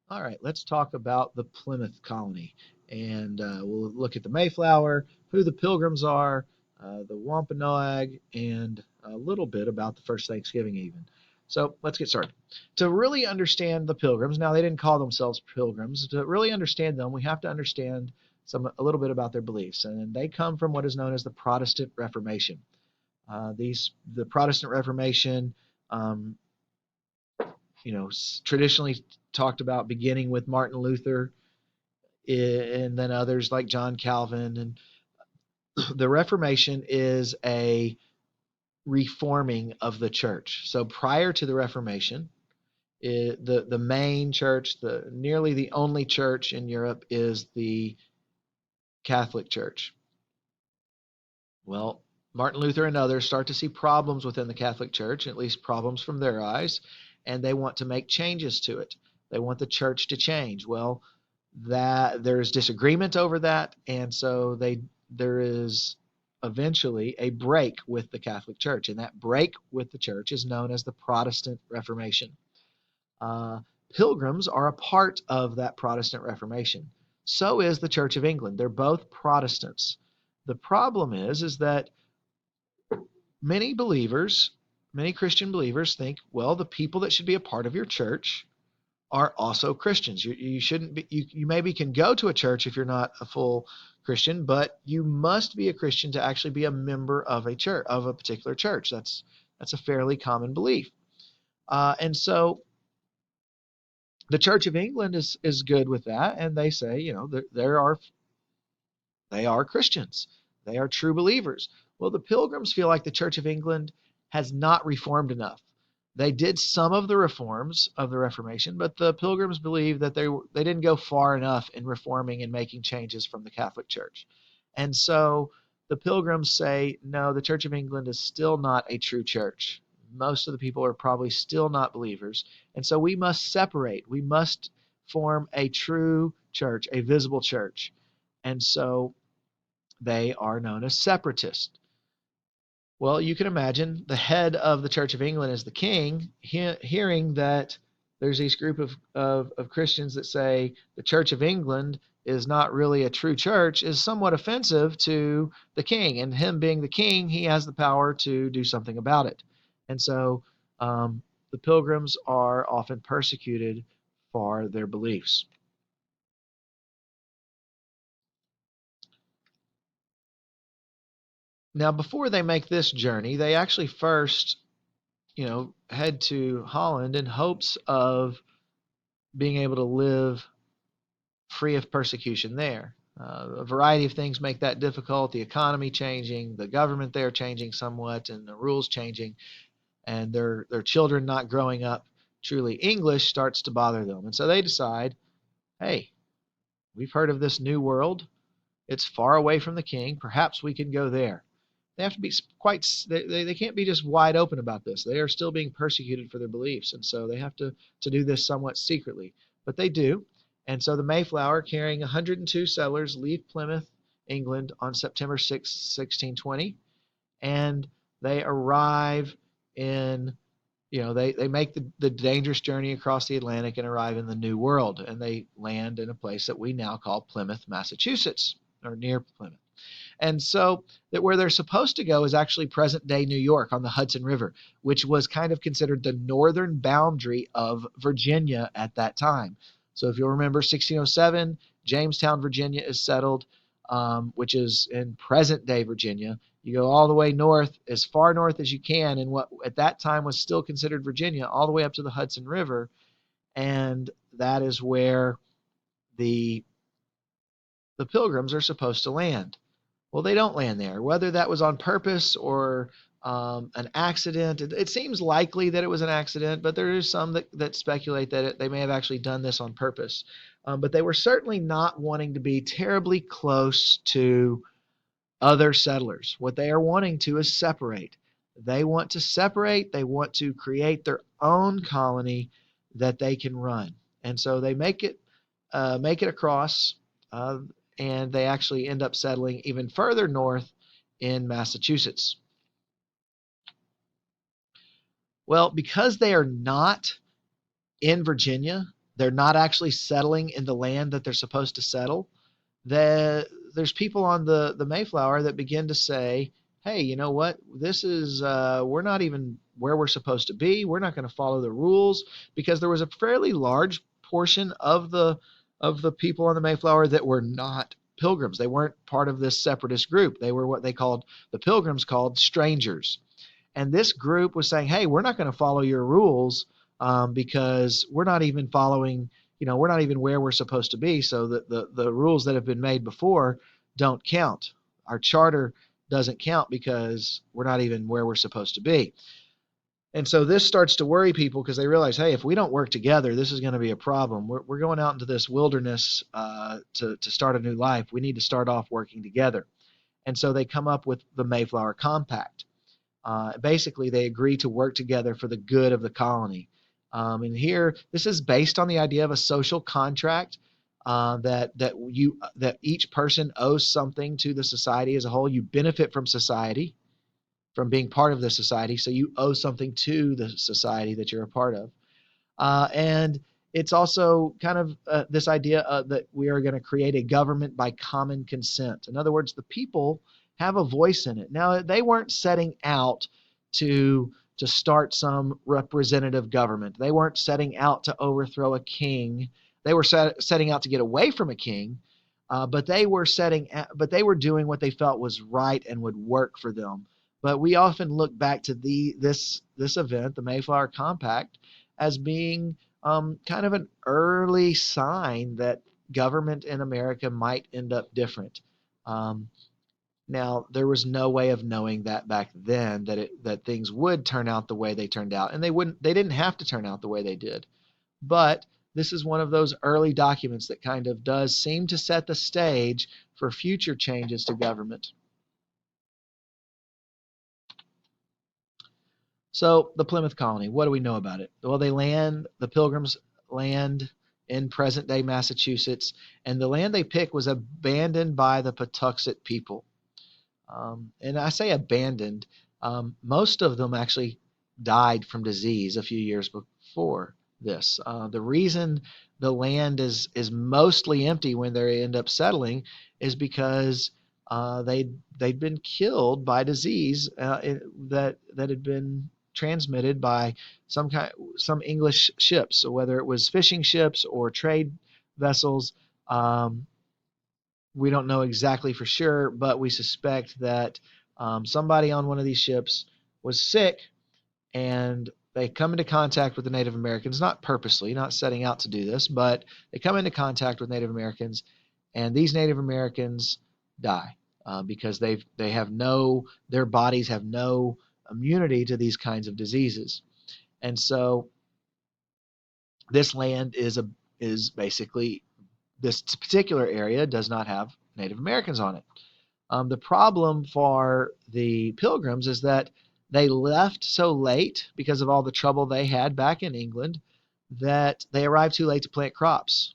All right, let's talk about the Plymouth Colony. And we'll look at the Mayflower, who the Pilgrims are, the Wampanoag, and a little bit about the first Thanksgiving, even. So let's get started. To really understand the Pilgrims, now they didn't call themselves Pilgrims. To really understand them, we have to understand a little bit about their beliefs. And they come from what is known as the Protestant Reformation. The Protestant Reformation um, traditionally talked about beginning with Martin Luther and then others like John Calvin. And the Reformation is a reforming of the church. So prior to the Reformation, the main church, the nearly the only church in Europe is the Catholic Church. Well, Martin Luther and others start to see problems within the Catholic Church, at least problems from their eyes, and they want to make changes to it. They want the church to change. Well, that there's disagreement over that, and so there is eventually a break with the Catholic Church, and that break with the church is known as the Protestant Reformation. Uh, Pilgrims are a part of that Protestant Reformation. So is the Church of England. They're both Protestants. The problem is that many believers, many Christian believers think, well, the people that should be a part of your church are also Christians. You shouldn't be. You maybe can go to a church if you're not a full Christian, but you must be a Christian to actually be a member of a church, of a particular church. That's a fairly common belief. And so the Church of England is good with that, and they say, they are Christians. They are true believers. Well, the Pilgrims feel like the Church of England has not reformed enough. They did some of the reforms of the Reformation, but the Pilgrims believe that they didn't go far enough in reforming and making changes from the Catholic Church. And so the Pilgrims say, no, the Church of England is still not a true church. Most of the people are probably still not believers. And so we must separate. We must form a true church, a visible church. And so they are known as separatists. Well, you can imagine the head of the Church of England is the king, hearing that there's this group of Christians that say the Church of England is not really a true church is somewhat offensive to the king. And him being the king, he has the power to do something about it. And so the pilgrims are often persecuted for their beliefs. Now, before they make this journey, they actually first, head to Holland in hopes of being able to live free of persecution there. A variety of things make that difficult. The economy changing, the government there changing somewhat, and the rules changing, and their children not growing up truly English starts to bother them. And so they decide, hey, we've heard of this new world. It's far away from the king. Perhaps we can go there. They have to be they can't be just wide open about this. They are still being persecuted for their beliefs, and so they have to do this somewhat secretly. But they do. And so the Mayflower, carrying 102 settlers, leave Plymouth, England on September 6, 1620, and they arrive in, they make the dangerous journey across the Atlantic and arrive in the New World, and they land in a place that we now call Plymouth, Massachusetts, or near Plymouth. And so that where they're supposed to go is actually present day New York on the Hudson River, which was kind of considered the northern boundary of Virginia at that time. So if you'll remember 1607, Jamestown, Virginia is settled, which is in present day Virginia. You go all the way north, as far north as you can, in what at that time was still considered Virginia, all the way up to the Hudson River. And that is where the the pilgrims are supposed to land. Well, they don't land there. Whether that was on purpose or an accident, it seems likely that it was an accident, but there is some that speculate that they may have actually done this on purpose. But they were certainly not wanting to be terribly close to other settlers. What they are wanting to is separate. They want to separate, they want to create their own colony that they can run. And so they make it across, uh, and they actually end up settling even further north in Massachusetts. Well, because they are not in Virginia, they're not actually settling in the land that they're supposed to settle, there's people on the Mayflower that begin to say, "Hey, you know what? This is we're not even where we're supposed to be. We're not going to follow the rules," because there was a fairly large portion of the people on the Mayflower that were not pilgrims. They weren't part of this separatist group. They were what they called the pilgrims called strangers. And this group was saying, "Hey, we're not going to follow your rules because we're not even following, we're not even where we're supposed to be. So that the rules that have been made before don't count. Our charter doesn't count because we're not even where we're supposed to be." And so this starts to worry people because they realize, hey, if we don't work together, this is going to be a problem. We're going out into this wilderness to start a new life. We need to start off working together. And so they come up with the Mayflower Compact. Basically, they agree to work together for the good of the colony. And here, this is based on the idea of a social contract that each person owes something to the society as a whole. You benefit from society, from being part of the society, so you owe something to the society that you're a part of. And it's also kind of this idea that we are going to create a government by common consent. In other words, the people have a voice in it. Now, they weren't setting out to start some representative government. They weren't setting out to overthrow a king. They were setting out to get away from a king, but they were doing what they felt was right and would work for them. But we often look back to this event, the Mayflower Compact, as being kind of an early sign that government in America might end up different. Um, Now, there was no way of knowing that back then that things would turn out the way they turned out, and they didn't have to turn out the way they did. But this is one of those early documents that kind of does seem to set the stage for future changes to government. So the Plymouth Colony, what do we know about it? Well, the Pilgrims land in present day Massachusetts, and the land they picked was abandoned by the Patuxet people. And I say abandoned, most of them actually died from disease a few years before this. The reason the land is mostly empty when they end up settling is because they'd been killed by disease that had been transmitted by some English ships, so whether it was fishing ships or trade vessels. We don't know exactly for sure, but we suspect that somebody on one of these ships was sick and they come into contact with the Native Americans, not purposely, not setting out to do this, but they come into contact with Native Americans, and these Native Americans die because their bodies have no immunity to these kinds of diseases, and so this land is basically, this particular area does not have Native Americans on it. The problem for the Pilgrims is that they left so late because of all the trouble they had back in England that they arrived too late to plant crops.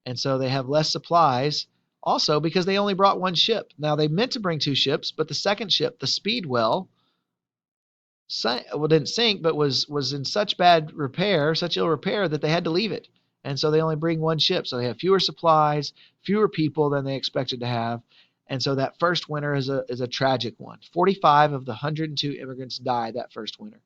And so they have less supplies also because they only brought one ship. Now they meant to bring two ships, but the second ship, the Speedwell, didn't sink, but was in such bad repair, such ill repair that they had to leave it. And so they only bring one ship. So they have fewer supplies, fewer people than they expected to have. And so that first winter is a tragic one. 45 of the 102 immigrants die that first winter.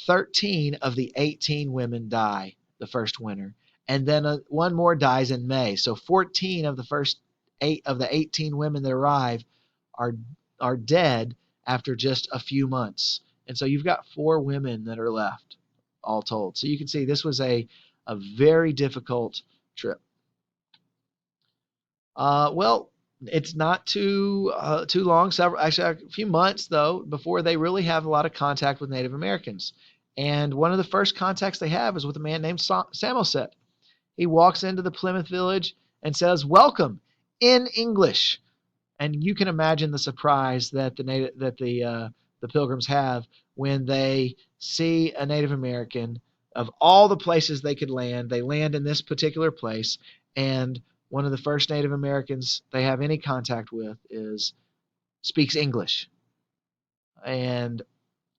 13 of the 18 women die the first winter. And then one more dies in May. So 14 of the first 8 of the 18 women that arrive are are dead after just a few months. And so you've got 4 women that are left, all told. So you can see this was a very difficult trip. Well, it's not too long. Actually, a few months though before they really have a lot of contact with Native Americans. And one of the first contacts they have is with a man named Samoset. He walks into the Plymouth village and says, "Welcome," in English. And you can imagine the surprise that the Pilgrims have when they see a Native American. Of all the places they could land, they land in this particular place, and one of the first Native Americans they have any contact with is speaks English, and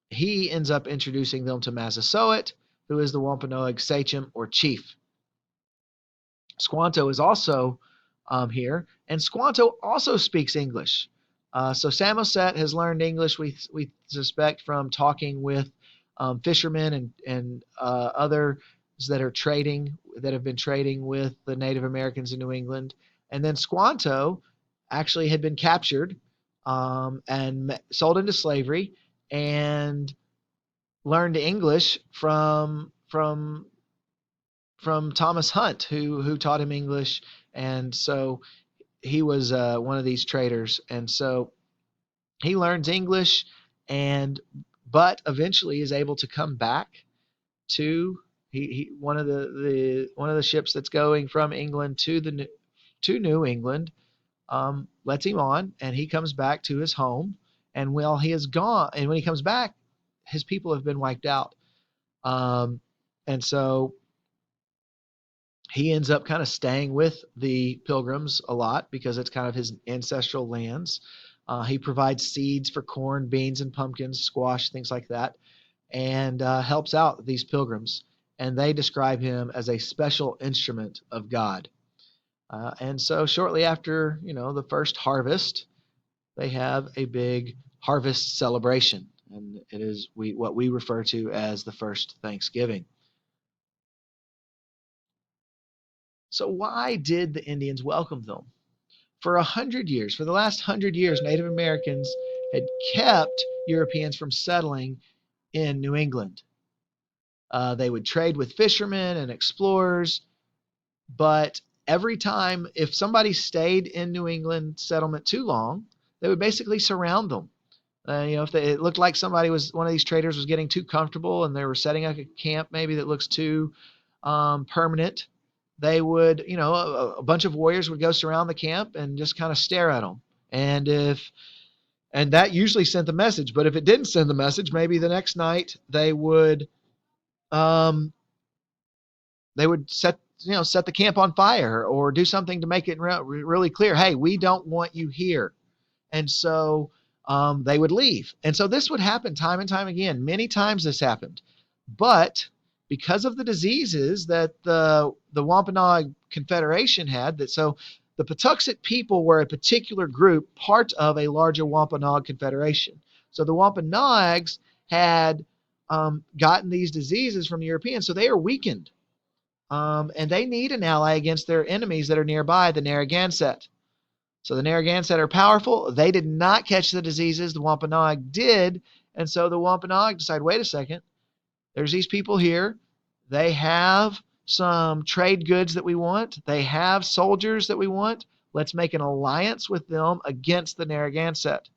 he ends up introducing them to Massasoit, who is the Wampanoag sachem or chief. Squanto is also here, and Squanto also speaks English. So Samoset has learned English, we suspect, from talking with fishermen and others that are trading, that have been trading with the Native Americans in New England. And then Squanto actually had been captured and sold into slavery and learned English from Thomas Hunt, who taught him English, and so he was one of these traders, and so he learns English, and but eventually is able to come back to one of the ships that's going from England to New England lets him on, and he comes back to his home, and while he is gone, and when he comes back, his people have been wiped out, and so he ends up kind of staying with the Pilgrims a lot because it's kind of his ancestral lands. He provides seeds for corn, beans, and pumpkins, squash, things like that, and helps out these Pilgrims. And they describe him as a special instrument of God. And so, shortly after the first harvest, they have a big harvest celebration, and it is what we refer to as the first Thanksgiving. So, why did the Indians welcome them? For 100 years, for the last 100 years, Native Americans had kept Europeans from settling in New England. They would trade with fishermen and explorers, but every time, if somebody stayed in New England settlement too long, they would basically surround them. If it looked like one of these traders was getting too comfortable and they were setting up a camp maybe that looks too permanent, they would, a bunch of warriors would go surround the camp and just kind of stare at them. And that usually sent the message. But if it didn't send the message, maybe the next night um, they would set the camp on fire or do something to make it really clear. Hey, we don't want you here. And so they would leave. And so this would happen time and time again. Many times this happened. But because of the diseases that the Wampanoag Confederation had, so the Patuxet people were a particular group, part of a larger Wampanoag Confederation. So the Wampanoags had gotten these diseases from the Europeans, so they are weakened. And they need an ally against their enemies that are nearby, the Narragansett. So the Narragansett are powerful. They did not catch the diseases. The Wampanoag did. And so the Wampanoag decide, wait a second, there's these people here. They have some trade goods that we want. They have soldiers that we want. Let's make an alliance with them against the Narragansett.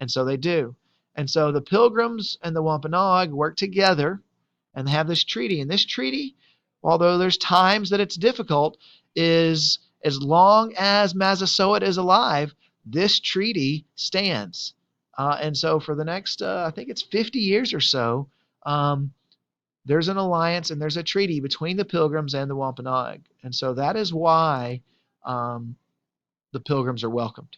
And so they do. And so the Pilgrims and the Wampanoag work together and have this treaty. And this treaty, although there's times that it's difficult, is as long as Massasoit is alive, this treaty stands. And so for the next, I think it's 50 years or so, there's an alliance and there's a treaty between the Pilgrims and the Wampanoag. And so that is why the Pilgrims are welcomed.